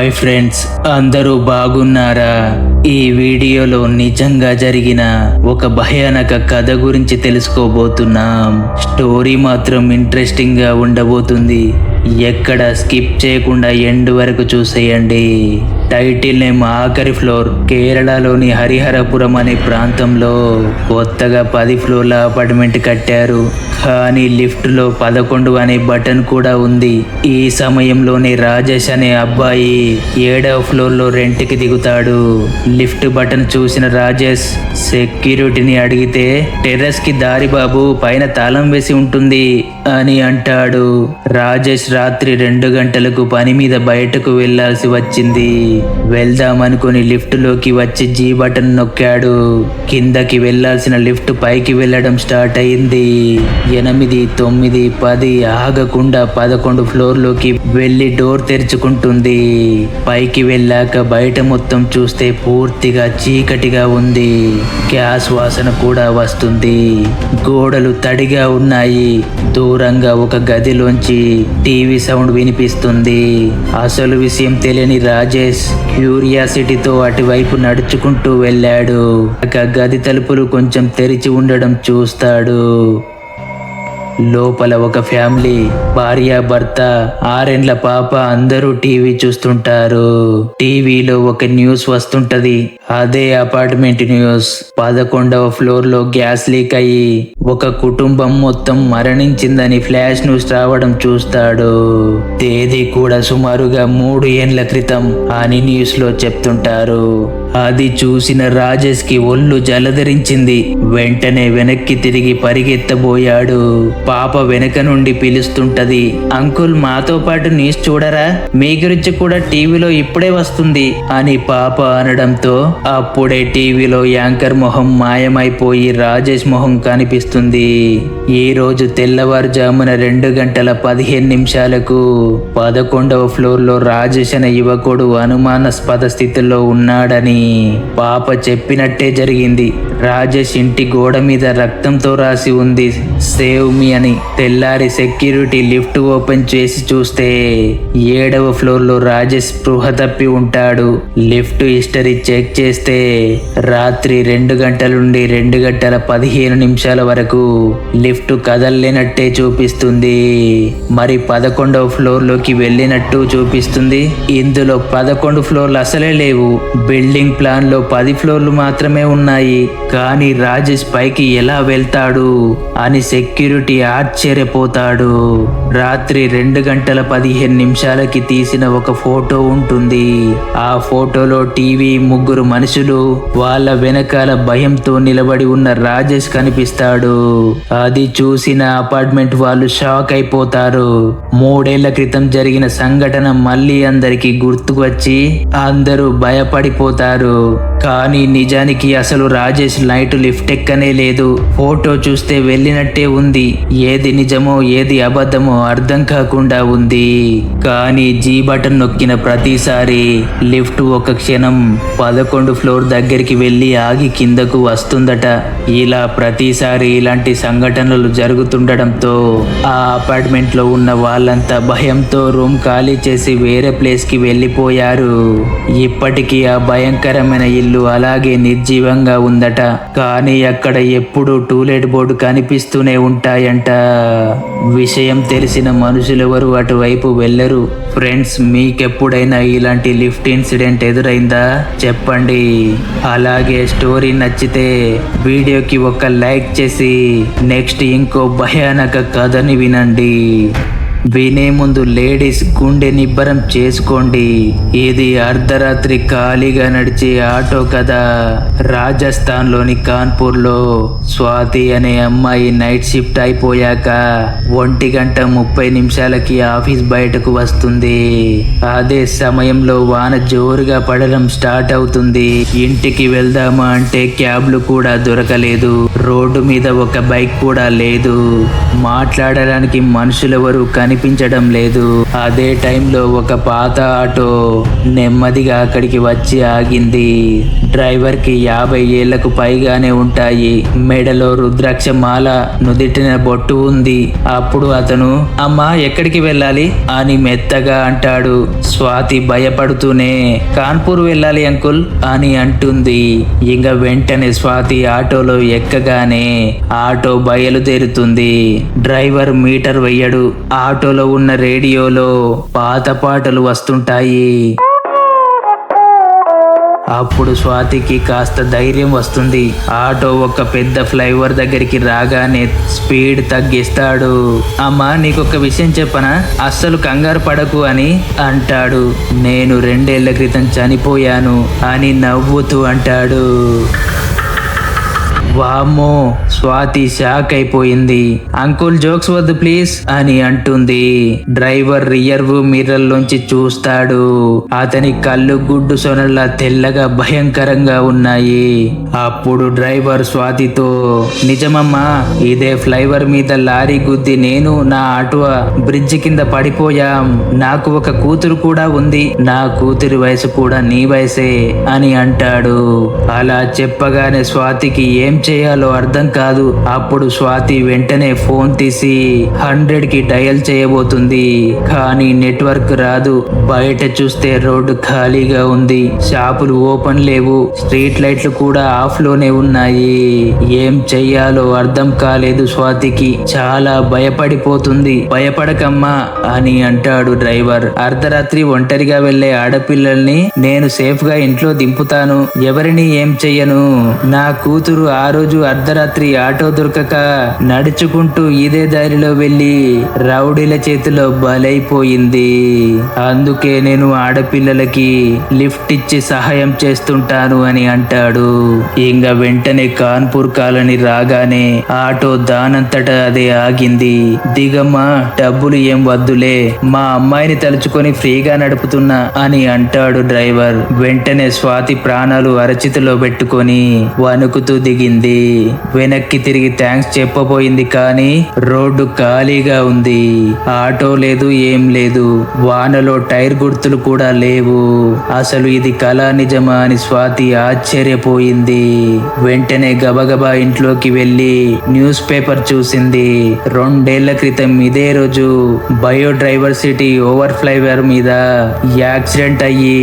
Hi friends, అందరూ బాగున్నారా? ఈ వీడియోలో నిజంగా జరిగిన ఒక భయానక కథ గురించి తెలుసుకోబోతున్నాం. స్టోరీ మాత్రం ఇంట్రెస్టింగ్ గా ఉండబోతుంది. ఎక్కడ స్కిప్ చేయకుండా ఎండ్ వరకు చూసేయండి. టైటిల్ నేమ్ ఆఖరి ఫ్లోర్. కేరళలోని హరిహరపురం అనే ప్రాంతంలో కొత్తగా 10 ఫ్లోర్ల అపార్ట్మెంట్ కట్టారు. కానీ లిఫ్ట్ లో 11 అనే బటన్ కూడా ఉంది. ఈ సమయంలోనే రాజేష్ అనే అబ్బాయి 7వ ఫ్లోర్ లో రెంట్ కి దిగుతాడు. లిఫ్ట్ బటన్ చూసిన రాజేష్ సెక్యూరిటీని అడిగితే టెర్రస్ కి దారి బాబు, పైన తాళం వేసి ఉంటుంది అని అంటాడు. రాజేష్ రాత్రి 2 గంటలకు పని మీద బయటకు వెళ్లాల్సి వచ్చింది. వెళ్దామనుకుని లిఫ్ట్ లోకి వచ్చి జీ బటన్ నొక్కాడు. కిందకి వెళ్లాల్సిన లిఫ్ట్ పైకి వెళ్లడం స్టార్ట్ అయింది. 8, 9, 10 ఆగకుండా 11 ఫ్లోర్ లోకి వెళ్లి డోర్ తెరుచుకుంటుంది. పైకి వెళ్ళాక బయట మొత్తం చూస్తే పూర్తిగా చీకటిగా ఉంది. గ్యాస్ వాసన కూడా వస్తుంది. గోడలు తడిగా ఉన్నాయి. దూరంగా ఒక గదిలోంచి టీవీ సౌండ్ వినిపిస్తుంది. అసలు విషయం తెలియని రాజేష్ క్యూరియాసిటీతో అటువైపు నడుచుకుంటూ వెళ్ళాడు. గది తలుపులు కొంచెం తెరిచి ఉండడం చూస్తాడు. లోపల ఒక ఫ్యామిలీ, భార్య, భర్త, 6 ఏళ్ల పాప అందరూ టీవీ చూస్తుంటారు. టీవీలో ఒక న్యూస్ వస్తుంటది. అదే అపార్ట్మెంట్ న్యూస్. 11వ ఫ్లోర్ లో గ్యాస్ లీక్ అయ్యి ఒక కుటుంబం మొత్తం మరణించిందని ఫ్లాష్ న్యూస్ రావడం చూస్తాడు. తేదీ కూడా సుమారుగా 3 ఏళ్ల క్రితం అని న్యూస్ లో చెప్తుంటారు. అది చూసిన రాజేష్ కి ఒళ్ళు జలధరించింది. వెంటనే వెనక్కి తిరిగి పరిగెత్తబోయాడు. పాప వెనక నుండి పిలుస్తుంటది, అంకుల్ మాతో పాటు న్యూస్ చూడరా, మీ గురించి కూడా టీవీలో ఇప్పుడే వస్తుంది అని పాప అనడంతో అప్పుడే టీవీలో యాంకర్ మొహం మాయమైపోయి రాజేష్ మొహం కనిపిస్తుంది. ఈ రోజు తెల్లవారుజామున 2 గంటల 15 నిమిషాలకు 11వ ఫ్లోర్ లో రాజేష్ అనే యువకుడు అనుమానాస్పద స్థితిలో ఉన్నాడని పాప చెప్పినట్టే జరిగింది. రాజేష్ ఇంటి గోడ మీద రక్తంతో రాసి ఉంది సేవ్ మీ అని. తెల్లారి సెక్యూరిటీ లిఫ్ట్ ఓపెన్ చేసి చూస్తే 7వ ఫ్లోర్ లో రాజేష్ స్పృహ తప్పి ఉంటాడు. లిఫ్ట్ హిస్టరీ చెక్ చేస్తే రాత్రి 2 గంటల నుండి 2 గంటల 15 నిమిషాల వరకు లిఫ్ట్ కదలలేనట్టే చూపిస్తుంది. మరి 11వ ఫ్లోర్ లోకి వెళ్ళినట్టు చూపిస్తుంది. ఇందులో 11 ఫ్లోర్లు అసలే లేవు. బిల్డింగ్ ప్లాన్ లో 10 ఫ్లోర్లు మాత్రమే ఉన్నాయి. కానీ రాజేష్ పైకి ఎలా వెళ్తాడు అని సెక్యూరిటీ ఆశ్చర్యపోతాడు. రాత్రి 2 గంటల 15 నిమిషాలకి తీసిన ఒక ఫోటో ఉంటుంది. ఆ ఫోటోలో టీవీ, 3 మనుషులు, వాళ్ళ వెనకాల భయంతో నిలబడి ఉన్న రాజేష్ కనిపిస్తాడు. అది చూసిన అపార్ట్మెంట్ వాళ్ళు షాక్ అయిపోతారు. 3 ఏళ్ల క్రితం జరిగిన సంఘటన మళ్ళీ అందరికి గుర్తుకు వచ్చి అందరూ భయపడిపోతారు. కానీ నిజానికి అసలు రాజేష్ నైట్ లిఫ్ట్ ఎక్కనే లేదు. ఫోటో చూస్తే వెళ్ళినట్టే ఉంది. ఏది నిజమో ఏది అబద్ధమో అర్థం కాకుండా ఉంది. కానీ జీ బటన్ నొక్కిన ప్రతిసారి లిఫ్ట్ ఒక క్షణం 11 ఫ్లోర్ దగ్గరికి వెళ్ళి ఆగి కిందకు వస్తుందట. ఇలా ప్రతిసారి ఇలాంటి సంఘటనలు జరుగుతుండడంతో ఆ అపార్ట్మెంట్ లో ఉన్న వాళ్ళంతా భయంతో రూమ్ ఖాళీ చేసి వేరే ప్లేస్ కి వెళ్ళిపోయారు. ఇప్పటికీ ఆ భయంకరమైన ఇల్లు అలాగే నిర్జీవంగా ఉందట. కానీ అక్కడ ఎప్పుడు టూలెట్ బోర్డు కనిపిస్తూనే ఉంటాయంట. విషయం తెలిసిన మనుషులెవరు అటువైపు వెళ్ళరు. ఫ్రెండ్స్, మీకెప్పుడైనా ఇలాంటి లిఫ్ట్ ఇన్సిడెంట్ ఎదురైందా చెప్పండి. అలాగే స్టోరీ నచ్చితే వీడియోకి ఒక లైక్ చేసి నెక్స్ట్ ఇంకో భయానక కథని వినండి. వినే ముందు లేడీస్ గుండె నిబ్బరం చేసుకోండి. ఇది అర్ధరాత్రి ఖాళీగా నడిచే ఆటో కథ. రాజస్థాన్ లోని కాన్పూర్ లో స్వాతి అనే అమ్మాయి నైట్ షిఫ్ట్ అయిపోయాక 1:30 నిమిషాలకి ఆఫీస్ బయటకు వస్తుంది. అదే సమయంలో వాన జోరుగా పడడం స్టార్ట్ అవుతుంది. ఇంటికి వెళ్దామా అంటే క్యాబ్లు కూడా దొరకలేదు. రోడ్డు మీద ఒక బైక్ కూడా లేదు. మాట్లాడడానికి మనుషులెవరు కనిపించడం లేదు. అదే టైంలో ఒక పాత ఆటో నెమ్మదిగా అక్కడికి వచ్చి ఆగింది. డ్రైవర్ కి 50 ఏళ్లకు పైగానే ఉంటాయి. మెడలో రుద్రాక్ష మాల, నుదిటిన బొట్టు ఉంది. అప్పుడు అతను అమ్మా ఎక్కడికి వెళ్ళాలి అని మెత్తగా అంటాడు. స్వాతి భయపడుతూనే కాన్పూర్ వెళ్ళాలి అంకుల్ అని అంటుంది. ఇంకా వెంటనే స్వాతి ఆటోలో ఎక్కగానే ఆటో బయలుదేరుతుంది. డ్రైవర్ మీటర్ వెయ్యడు. ఆటోలో ఉన్న రేడియోలో పాత పాటలు వస్తుంటాయి. అప్పుడు స్వాతికి కాస్త ధైర్యం వస్తుంది. ఆటో ఒక పెద్ద ఫ్లైఓవర్ దగ్గరికి రాగానే స్పీడ్ తగ్గిస్తాడు. అమ్మా నీకొక విషయం చెప్పనా, అస్సలు కంగారు పడకు అని అంటాడు. నేను 2 ఏళ్ల క్రితం చనిపోయాను అని నవ్వుతూ అంటాడు. వామ్మో, స్వాతి షాక్ అయిపోయింది. అంకుల్ జోక్స్ వద్దు ప్లీజ్ అని అంటుంది. డ్రైవర్ రియర్ వ్యూ మిర్రర్ లోంచి చూస్తాడు. అతని కళ్ళు గుడ్డు సొనల్లా తెల్లగా భయంకరంగా ఉన్నాయి. అప్పుడు డ్రైవర్ స్వాతితో నిజమమ్మా, ఇదే ఫ్లైఓవర్ మీద లారీ గుద్ది నేను నా ఆటో బ్రిడ్జ్ కింద పడిపోయాం. నాకు ఒక కూతురు కూడా ఉంది. నా కూతురి వయసు కూడా నీ వయసే అని అంటాడు. అలా చెప్పగానే స్వాతికి ఏం చేయాలో అర్థం కాదు. అప్పుడు స్వాతి వెంటనే ఫోన్ తీసి 100కి డయల్ చేయబోతుంది. కానీ నెట్వర్క్ రాదు. బయట చూస్తే రోడ్డు ఖాళీగా ఉంది. షాపులు ఓపెన్ లేవు. స్ట్రీట్ లైట్లు కూడా ఆఫ్ లోనే ఉన్నాయి. ఏం చెయ్యాలో అర్థం కాలేదు స్వాతికి. చాలా భయపడిపోతుంది. భయపడకమ్మా అని అంటాడు డ్రైవర్. అర్ధరాత్రి ఒంటరిగా వెళ్లే ఆడపిల్లల్ని నేను సేఫ్ గా ఇంట్లో దింపుతాను. ఎవరిని ఏం చెయ్యను. నా కూతురు ఆ రోజు అర్ధరాత్రి ఆటో దొరకక నడుచుకుంటూ ఇదే దారిలో వెళ్లి రౌడీల చేతిలో బలైపోయింది. అందుకే నేను ఆడపిల్లలకి లిఫ్ట్ ఇచ్చి సహాయం చేస్తుంటాను అని అంటాడు. ఇంకా వెంటనే కాన్పూర్ కాలనీ రాగానే ఆటో దానంతటా అదే ఆగింది. దిగమ్మా, డబ్బులు ఏం వద్దులే, మా అమ్మాయిని తలుచుకొని ఫ్రీగా నడుపుతున్నా అని అంటాడు డ్రైవర్. వెంటనే స్వాతి ప్రాణాలు అరచితిలో పెట్టుకొని వణుకుతూ దిగింది. వెనక్కి తిరిగి థ్యాంక్స్ చెప్పబోయింది. కానీ రోడ్డు ఖాళీగా ఉంది. ఆటో లేదు, ఏం లేదు. వానలో టైర్ గుర్తులు కూడా లేవు. అసలు ఇది కళ నిజమా అని స్వాతి ఆశ్చర్యపోయింది. వెంటనే గబగబా ఇంట్లోకి వెళ్లి న్యూస్ పేపర్ చూసింది. 2 ఏళ్ల క్రితం ఇదే రోజు బయోడైవర్సిటీ ఓవర్ ఫ్లైఓవర్ మీద యాక్సిడెంట్ అయ్యి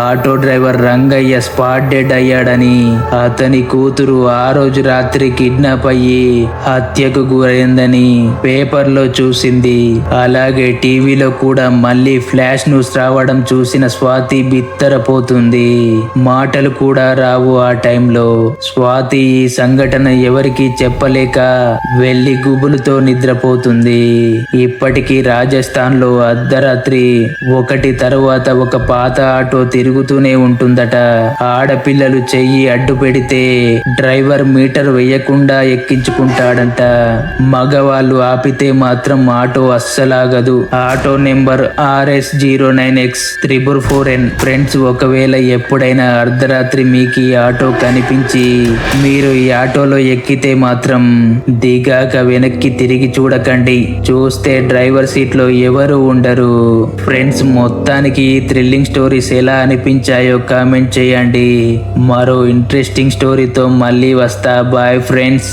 auto driver Rangaiah spot dead అయ్యాడని, అతని కూతురు ఆ రోజు రాత్రి కిడ్నాప్ అయ్యి హత్యకు గురైందని పేపర్లో చూసింది. అలాగే టీవీలో కూడా మళ్ళీ ఫ్లాష్ న్యూస్ రావడం చూసిన స్వాతి బిత్తరపోతుంది. మాటలు కూడా రావు ఆ టైంలో. స్వాతి ఈ సంఘటన ఎవరికి చెప్పలేక వెళ్లి గుబులుతో నిద్రపోతుంది. ఇప్పటికీ రాజస్థాన్ లో అర్ధరాత్రి 1 తరువాత ఒక పాత ఆటో తిరుగుతూనే ఉంటుందట. ఆడపిల్లలు చెయ్యి అడ్డు పెడితే డ్రైవర్ మీటర్ వేయకుండా ఎక్కించుకుంటాడంట. మగవాళ్ళు ఆపితే మాత్రం ఆటో అస్సలాగదు. Auto number RS09X444N. ఫ్రెండ్స్, ఒకవేళ ఎప్పుడైనా అర్ధరాత్రి మీకు ఈ ఆటో కనిపించి మీరు ఈ ఆటోలో ఎక్కితే మాత్రం దిగాక వెనక్కి తిరిగి చూడకండి. చూస్తే డ్రైవర్ సీట్ లో ఎవరు ఉండరు. ఫ్రెండ్స్, మొత్తానికి ఈ థ్రిల్లింగ్ స్టోరీస్ ఎలా అనిపించాయో కామెంట్ చేయండి. మరో ఇంట్రెస్టింగ్ స్టోరీతో మళ్ళీ వస్తా. Bye friends.